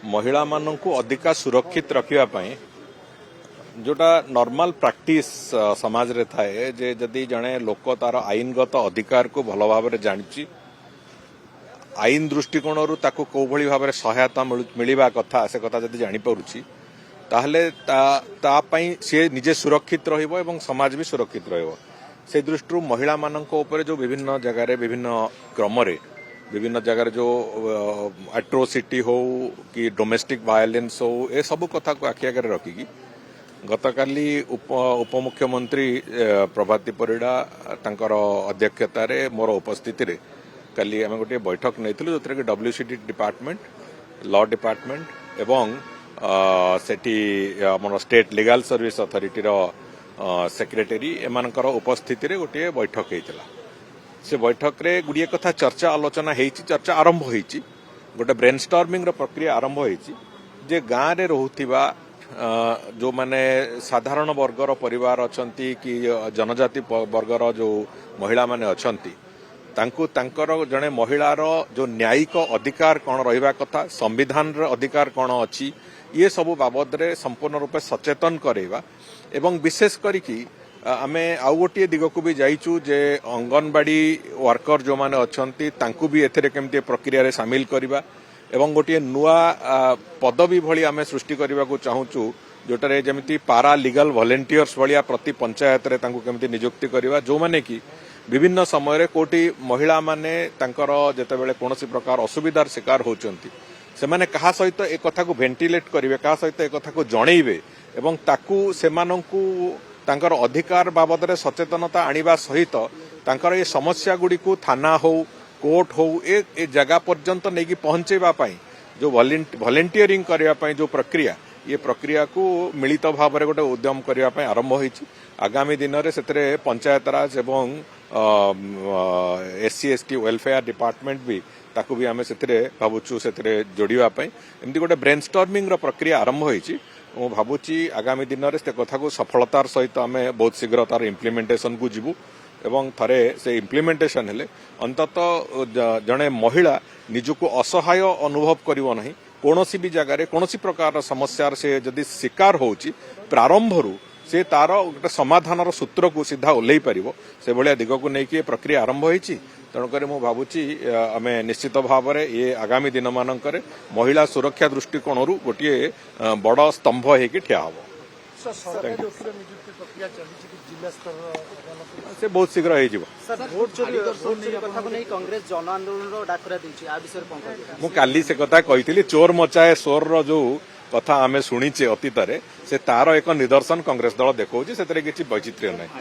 महिला मानक अधिका सुरक्षित रखापी जोटा नॉर्मल प्रैक्टिस समाज रे थाए जे जदि जड़े लोक तार आईनगत अधिकार को भल भाव जानी आईन दृष्टिकोण ताको कौ भली भाव सहायता मिलवा कथा से कथा जदि जानीपी ताहले सी निजे सुरक्षित रहिबो एवं समाज भी सुरक्षित रहिबो से दृष्टि महिला मानक ऊपर जो विभिन्न जगार विभिन्न क्रम विभिन्न जगार जो एट्रोसिटी हो कि डोमेस्टिक वायलेंस हो ए सब कथा को आखि आगे रखिकी गतकाली उपमुख्यमंत्री प्रभाती परिड़ा तांकर अध्यक्षतार मोर उपस्थिति रे काली आम गोटे बैठक नहीं जो कि WCT डिपार्टमेंट लॉ डिपार्टमेंट एवं सेठी आम state legal service authority secretary एमानकर उपस्थिति रे गोटे बैठक होता से बैठक रे गुड़िए कथा चर्चा आलोचना होती चर्चा आरंभ होती गोटे ब्रेनस्टॉर्मिंग प्रक्रिया आरंभ होती जे गाँव में रोहुथिबा जो माने साधारण वर्गर परिवार अछंती कि जनजाति वर्गर जो महिला माने अछंती तांको तांकर जने महिलार जो न्यायिक अधिकार कौन रहिबा कथा संविधान रे अधिकार कौन अछि ये सब बाबद रे संपूर्ण रूपे सचेतन करेबा एवं विशेष करिकी आमे आउ गोटे दिग को भी जाइचु जे अंगनवाड़ी वर्कर जो माने अछंती तांको भी एथरे केमते प्रक्रिया रे शामिल करबा एवं गोटे नुआ पदवी भली आमे सृष्टि करबा को चाहूचु जोटारे जेमिति पारा लीगल वॉलंटियर्स भलिया प्रति पंचायत रे तांको केमते नियुक्ति करबा जो माने कि विभिन्न समय रे कोटी महिला माने तांकर जेते बेले कोनोसी प्रकार असुविधार शिकार होचंती से माने कहा सहित ए कथा को वेंटिलेट करिवे कहा सहित ए कथा को जणैबे एवं ताकू सेमानंकु तांकर अधिकार बाबद रे सचेतनता आनिबा सहित तांकर ए समस्या गुडी को थाना हो कोर्ट हो ए जगह पर्यंत नहीं पहुंचेबा पाई जो वॉलंटियरिंग करबा पाई जो प्रक्रिया ये प्रक्रिया को मिलित भाव में गोटे उद्यम करने आरंभ होती आगामी दिन में से पंचायत राज एवं SC ST वेलफेयर डिपार्टमेंट भी ताकू भी आम से भावुचु से जोड़ापी एमती गोटे ब्रेनस्टॉर्मिंग प्रक्रिया आरंभ होती मु भावुची आगामी दिन में से कथा को सफलतार सहित आम बहुत शीघ्र तार इम्प्लीमेंटेशन को जीवु एवं थरे से इम्प्लीमेंटेशन हेले अंततः जड़े महिला निजको असहाय अनुभव करिवो नहीं कौनसी भी जगार कौनसी प्रकार समस्यार से जदि शिकार होची प्रारंभरू से तार गोटे समाधान सूत्र को सीधा ओल्लै पारिबो से भलिया दिग को लेकिन प्रक्रिया आरंभ होईची तेणुकर मु भावुची आमे निश्चित भाव में ये आगामी दिन मानकर महिला सुरक्षा दृष्टिकोण गोटे बड़ स्तंभ होगी ठिया हम से बहुत शीघ्र हो काली से कथा कही चोर मचाए सोर रो जो कथा आमे शुणीचे अतीत से तार एक निदर्शन कांग्रेस दल देखा से किसी वैचित्र्य नहीं।